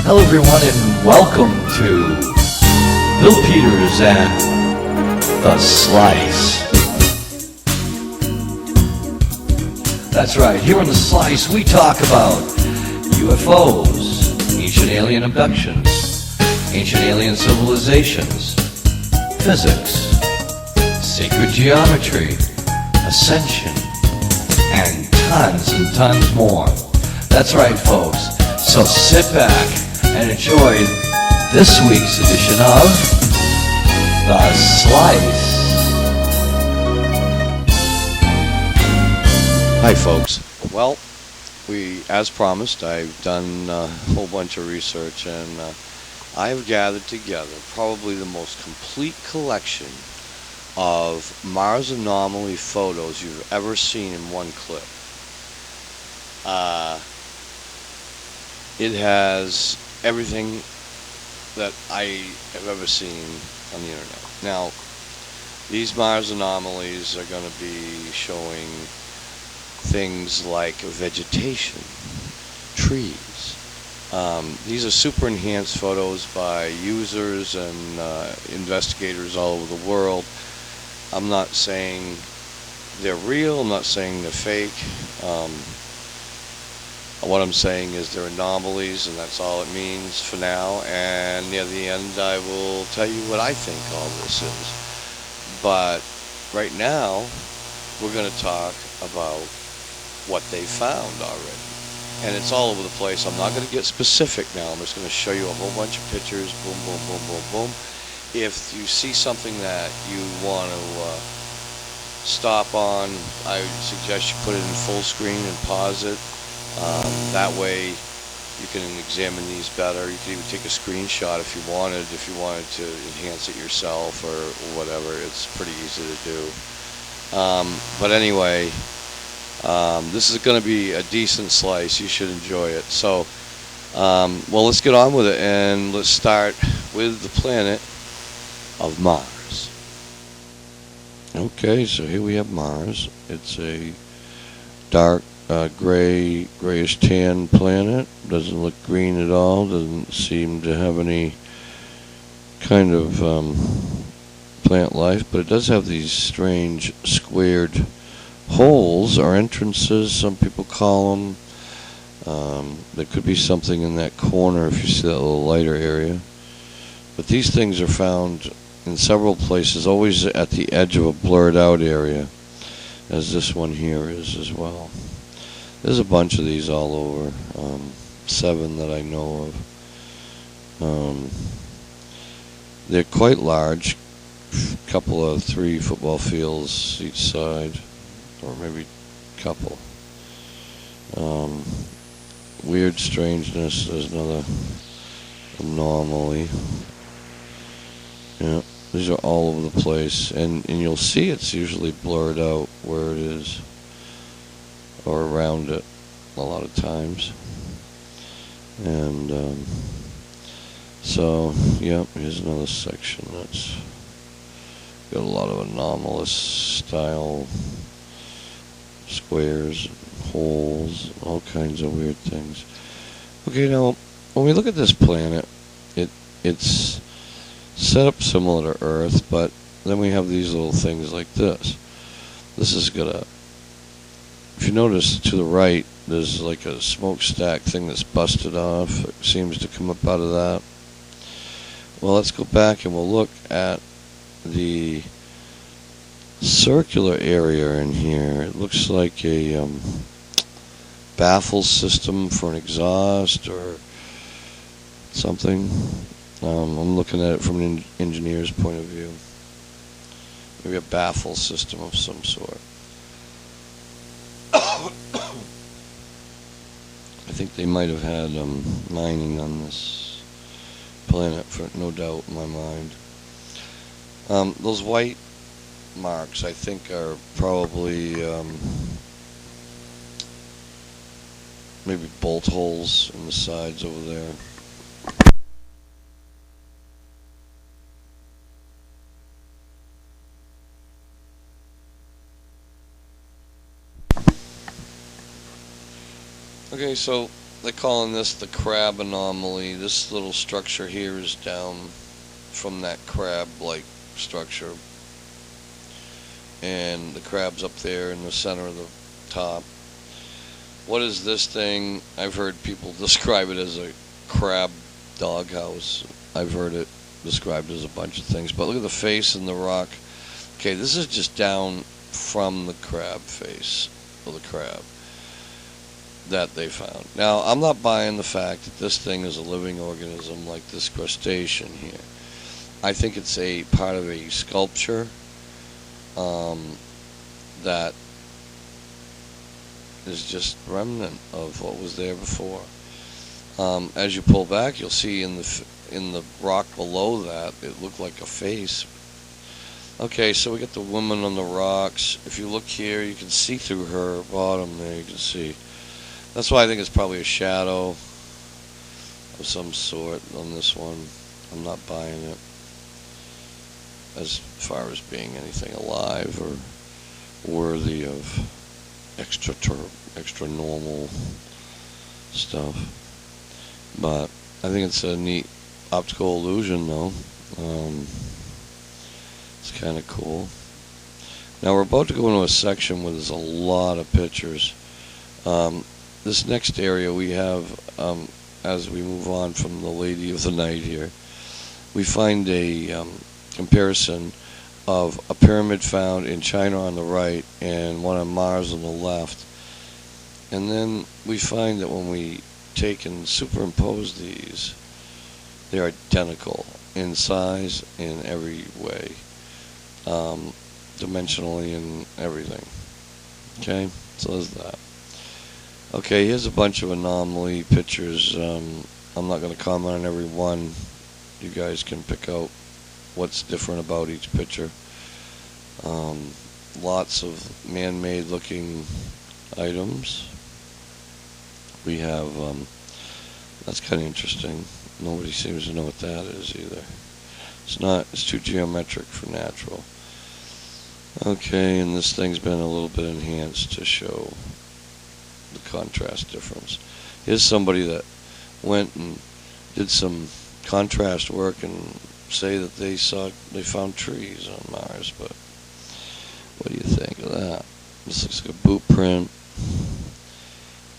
Hello everyone and welcome to Bill Peters and The Slice. That's right, here on The Slice we talk about UFOs, ancient alien abductions, ancient alien civilizations, physics, sacred geometry, ascension, and tons more. That's right folks, so sit back and enjoy this week's edition of The Slice. Hi folks. Well, as promised, I've done a whole bunch of research and I've gathered together probably the most complete collection of Mars anomaly photos you've ever seen in one clip. It has everything that I have ever seen on the internet. Now, these Mars anomalies are going to be showing things like vegetation, trees. These are super enhanced photos by users and investigators all over the world. I'm not saying they're real, I'm not saying they're fake. What I'm saying is they're anomalies, and that's all it means for now. And near the end, I will tell you what I think all this is. But right now, we're going to talk about what they found already. And it's all over the place. I'm not going to get specific now. I'm just going to show you a whole bunch of pictures. Boom, boom, boom, boom, boom. If you see something that you want to stop on, I would suggest you put it in full screen and pause it. That way you can examine these better. You can even take a screenshot if you wanted to enhance it yourself or whatever. It's pretty easy to do. But anyway, this is going to be a decent slice. You should enjoy it. So, well, let's get on with it, and let's start with the planet of Mars. Okay, so here we have Mars. It's a dark grayish tan planet. Doesn't look green at all. Doesn't seem to have any kind of plant life, but it does have these strange squared holes or entrances, some people call them. There could be something in that corner if you see that little lighter area. But these things are found in several places, always at the edge of a blurred out area, as this one here is as well. There's a bunch of these all over, 7 that I know of. They're quite large, couple of 3 football fields each side, or maybe a couple. Weird strangeness, there's another anomaly. Yeah, these are all over the place, and you'll see it's usually blurred out where it is, or around it a lot of times. And so yeah, here's another section that's got a lot of anomalous style squares, holes, all kinds of weird things. Okay, now when we look at this planet, it's set up similar to Earth, but then we have these little things like this. This is gonna, if you notice to the right, there's like a smokestack thing that's busted off. It seems to come up out of that. Well, let's go back and we'll look at the circular area in here. It looks like a baffle system for an exhaust or something. I'm looking at it from an engineer's point of view. Maybe a baffle system of some sort. I think they might have had mining on this planet, for no doubt in my mind. Those white marks, I think, are probably maybe bolt holes in the sides over there. Okay, so they're calling this the crab anomaly. This little structure here is down from that crab-like structure, and the crab's up there in the center of the top. What is this thing? I've heard people describe it as a crab doghouse. I've heard it described as a bunch of things, but look at the face and the rock. Okay, this is just down from the crab face of the crab that they found. Now, I'm not buying the fact that this thing is a living organism like this crustacean here. I think it's a part of a sculpture that is just remnant of what was there before. As you pull back, you'll see in the rock below that, it looked like a face. Okay, so we got the woman on the rocks. If you look here, you can see through her bottom there. You can see. That's why I think it's probably a shadow of some sort on this one. I'm not buying it as far as being anything alive or worthy of extra normal stuff. But I think it's a neat optical illusion, though. It's kind of cool. Now we're about to go into a section where there's a lot of pictures. This next area we have, as we move on from the Lady of the Night here, we find a comparison of a pyramid found in China on the right and one on Mars on the left. And then we find that when we take and superimpose these, they're identical in size, in every way, dimensionally and everything. Okay, so there's that. Okay, here's a bunch of anomaly pictures. I'm not going to comment on every one. You guys can pick out what's different about each picture. Lots of man-made looking items. We have, that's kind of interesting. Nobody seems to know what that is either. It's too geometric for natural. Okay, and this thing's been a little bit enhanced to show the contrast difference. Here's somebody that went and did some contrast work and say that they found trees on Mars, but what do you think of that? This looks like a boot print.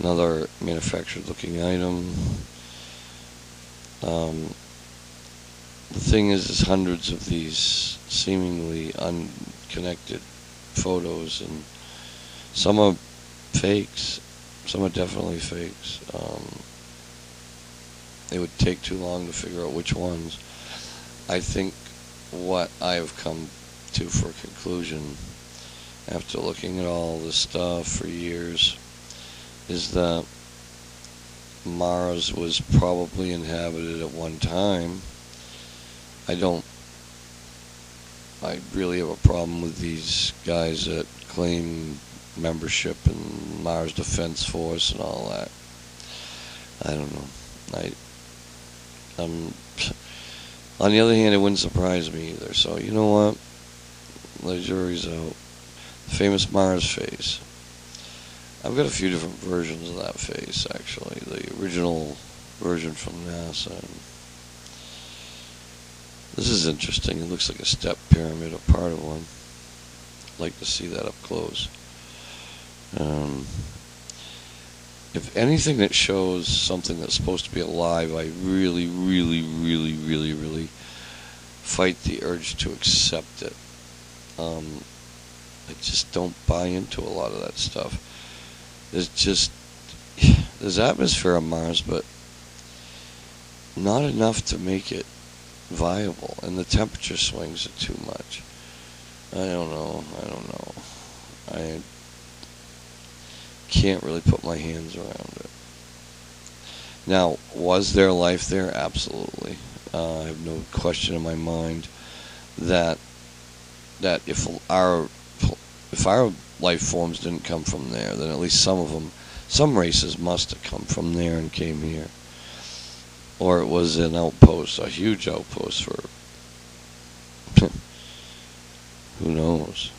Another manufactured looking item. The thing is hundreds of these seemingly unconnected photos, and some are fakes. Some are definitely fakes. It would take too long to figure out which ones. I think what I've come to for a conclusion after looking at all this stuff for years is that Mars was probably inhabited at one time. I really have a problem with these guys that claim membership in Mars Defense Force and all that. I don't know. On the other hand, it wouldn't surprise me either. So you know what? The jury's out. The famous Mars face. I've got a few different versions of that face, actually. The original version from NASA. This is interesting. It looks like a step pyramid, a part of one. I'd like to see that up close. If anything that shows something that's supposed to be alive, I really, really, really, really, really fight the urge to accept it. I just don't buy into a lot of that stuff. There's atmosphere on Mars, but not enough to make it viable, and the temperature swings are too much. I don't know. I can't really put my hands around it. Now, was there life there? Absolutely. I have no question in my mind that if our life forms didn't come from there, then at least some of them, some races must have come from there and came here. Or it was an outpost, a huge outpost for who knows.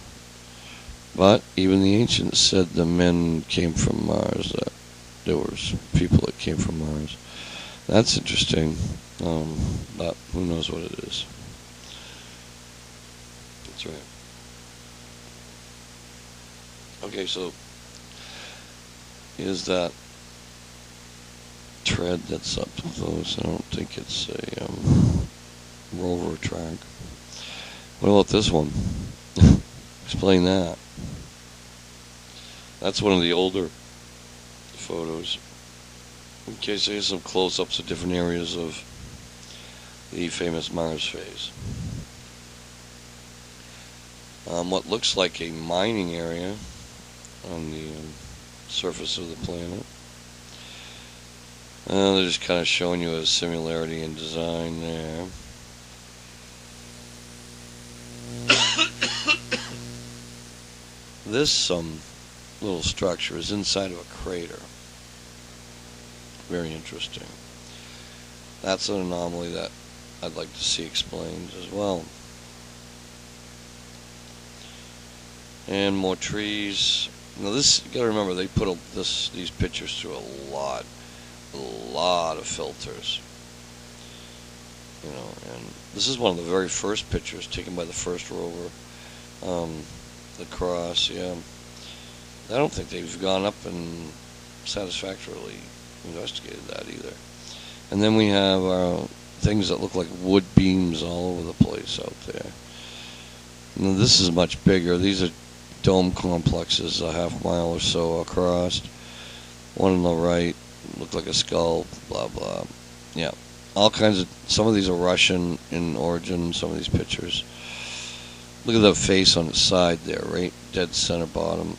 But even the ancients said the men came from Mars. there was people that came from Mars. That's interesting, but who knows what it is. That's right. Okay, so is that tread that's up close? I don't think it's a rover track. What about this one? Explain that. That's one of the older photos. Okay, so here's some close-ups of different areas of the famous Mars phase. What looks like a mining area on the surface of the planet. They're just kind of showing you a similarity in design there. This little structure is inside of a crater. Very interesting. That's an anomaly that I'd like to see explained as well. And more trees. Now this, you gotta remember, they put these pictures through a lot of filters. You know, and this is one of the very first pictures taken by the first rover. The cross, yeah. I don't think they've gone up and satisfactorily investigated that either. And then we have things that look like wood beams all over the place out there. Now this is much bigger. These are dome complexes a half mile or so across. One on the right looked like a skull, blah blah. Yeah, all kinds of, some of these are Russian in origin, some of these pictures. Look at the face on its side there, right dead center bottom.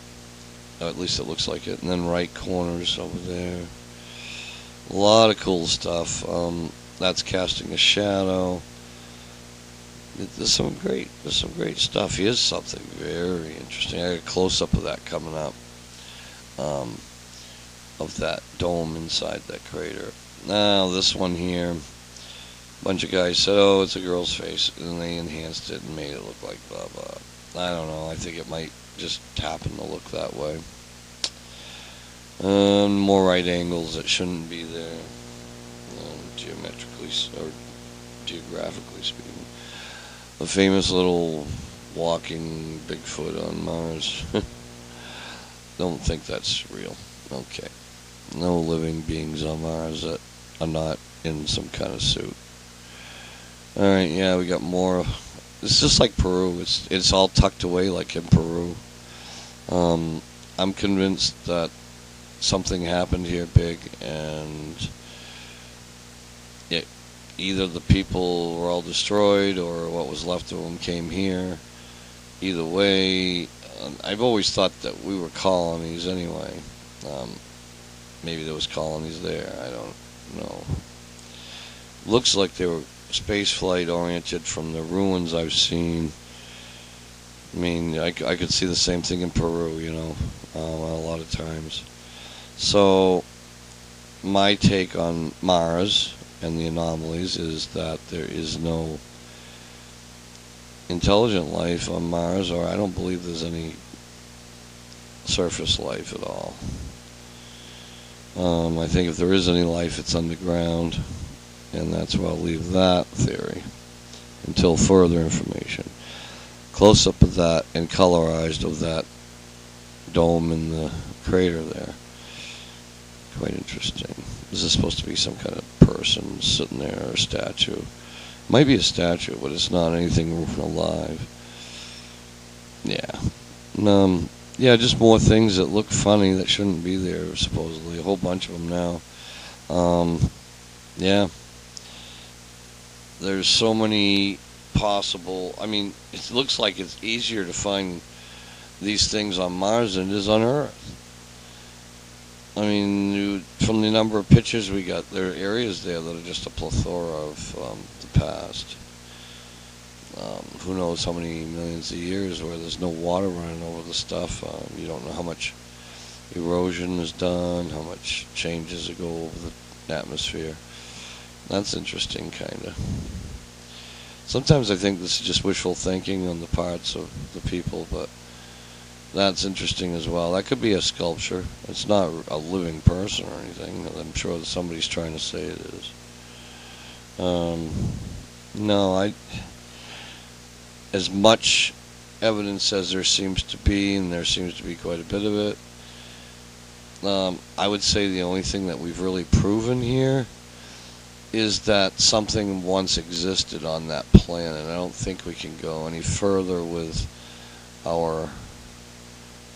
At least it looks like it. And then right corners over there. A lot of cool stuff. That's casting a shadow. There's some great stuff. Here's something very interesting. I got a close-up of that coming up. Of that dome inside that crater. Now this one here, a bunch of guys said, oh, it's a girl's face, and they enhanced it and made it look like blah blah. I don't know. I think it might just happen to look that way. More right angles that shouldn't be there, geometrically or geographically speaking. The famous little walking Bigfoot on Mars. Don't think that's real. Okay. No living beings on Mars that are not in some kind of suit. Alright, yeah, we got more. It's just like Peru. It's all tucked away like in Peru. I'm convinced that something happened here big, and either the people were all destroyed or what was left of them came here. Either way, I've always thought that we were colonies anyway. Maybe there was colonies there. I don't know. Looks like they were space flight oriented from the ruins I've seen. I mean, I could see the same thing in Peru, you know, a lot of times. So, my take on Mars and the anomalies is that there is no intelligent life on Mars, or I don't believe there's any surface life at all. I think if there is any life, it's underground, and that's where I'll leave that theory until further information. Close-up of that and colorized of that dome in the crater there. Quite interesting. This is supposed to be some kind of person sitting there, or a statue. Might be a statue, but it's not anything alive. Yeah. Yeah, just more things that look funny that shouldn't be there, supposedly. A whole bunch of them now. Yeah. There's so many possible... I mean, it looks like it's easier to find these things on Mars than it is on Earth. I mean, from the number of pictures we got, there are areas there that are just a plethora of the past. Who knows how many millions of years where there's no water running over the stuff. You don't know how much erosion is done, how much changes that go over the atmosphere. That's interesting, kind of. Sometimes I think this is just wishful thinking on the parts of the people, but That's interesting as well. That could be a sculpture. It's not a living person or anything. I'm sure that somebody's trying to say it is. No, as much evidence as there seems to be, and there seems to be quite a bit of it, I would say the only thing that we've really proven here is that something once existed on that planet. I don't think we can go any further with our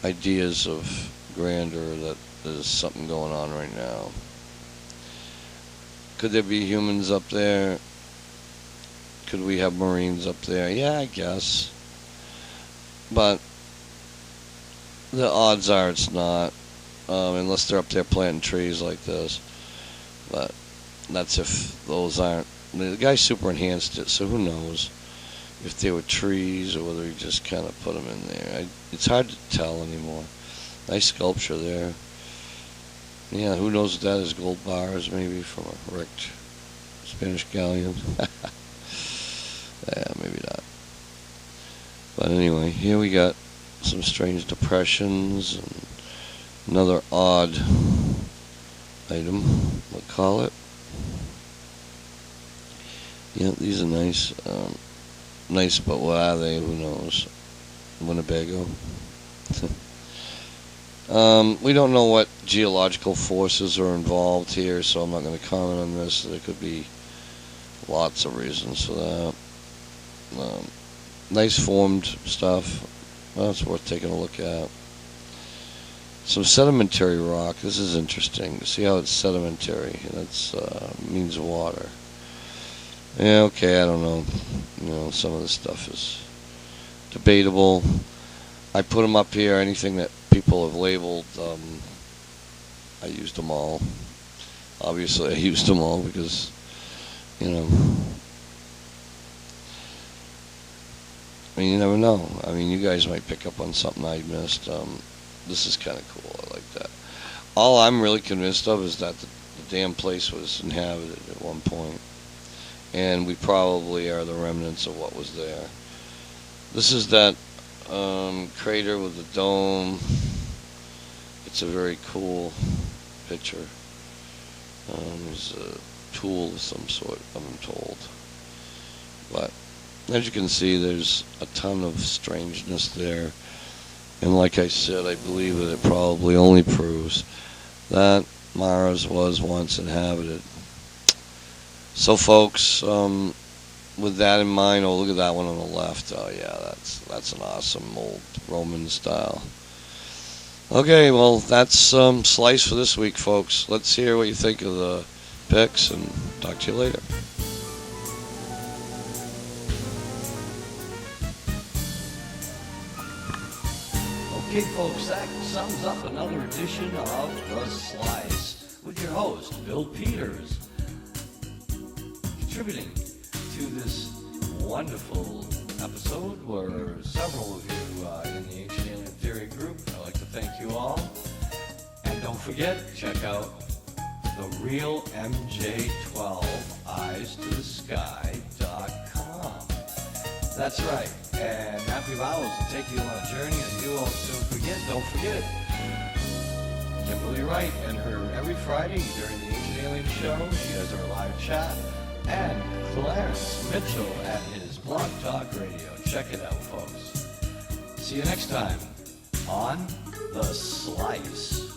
ideas of grandeur that there's something going on right now. Could there be humans up there? Could we have Marines up there? Yeah, I guess. But the odds are it's not, unless they're up there planting trees like this. But that's if those aren't. The guy super enhanced it, so who knows if they were trees or whether he just kind of put them in there. It's hard to tell anymore. Nice sculpture there. Yeah, who knows what that is? Gold bars maybe from a wrecked Spanish galleon. Yeah, maybe not. But anyway, here we got some strange depressions and another odd item, we'll call it. Yeah, these are nice. Nice, but what are they? Who knows? Winnebago. We don't know what geological forces are involved here, so I'm not going to comment on this. There could be lots of reasons for that. Nice formed stuff. Well, it's worth taking a look at. Some sedimentary rock. This is interesting. See how it's sedimentary? That's means water. Yeah, okay, I don't know. Some of this stuff is debatable. I put them up here. Anything that people have labeled, I used them all. Obviously, I used them all because, you never know. You guys might pick up on something I missed. This is kind of cool. I like that. All I'm really convinced of is that the damn place was inhabited at one point. And we probably are the remnants of what was there. This is that crater with the dome. It's a very cool picture. There's a tool of some sort, I'm told. But as you can see, there's a ton of strangeness there. And like I said, I believe that it probably only proves that Mars was once inhabited. So folks, with that in mind, oh, look at that one on the left. Oh yeah, that's an awesome old Roman style. Okay, well, that's Slice for this week, folks. Let's hear what you think of the picks, and talk to you later. Okay, folks, that sums up another edition of The Slice with your host, Bill Peters, contributing to this wonderful episode were several of you in the Ancient Alien Theory group. I'd like to thank you all. And don't forget, check out the real MJ12 eyes-to-the-sky.com. That's right. And Happy Vowels will take you on a journey that you won't soon forget. Don't forget it. Kimberly Wright and her every Friday during the Ancient Alien Show. She has her live chat. And Clarence Mitchell at his Blog Talk Radio. Check it out, folks. See you next time on The Slice.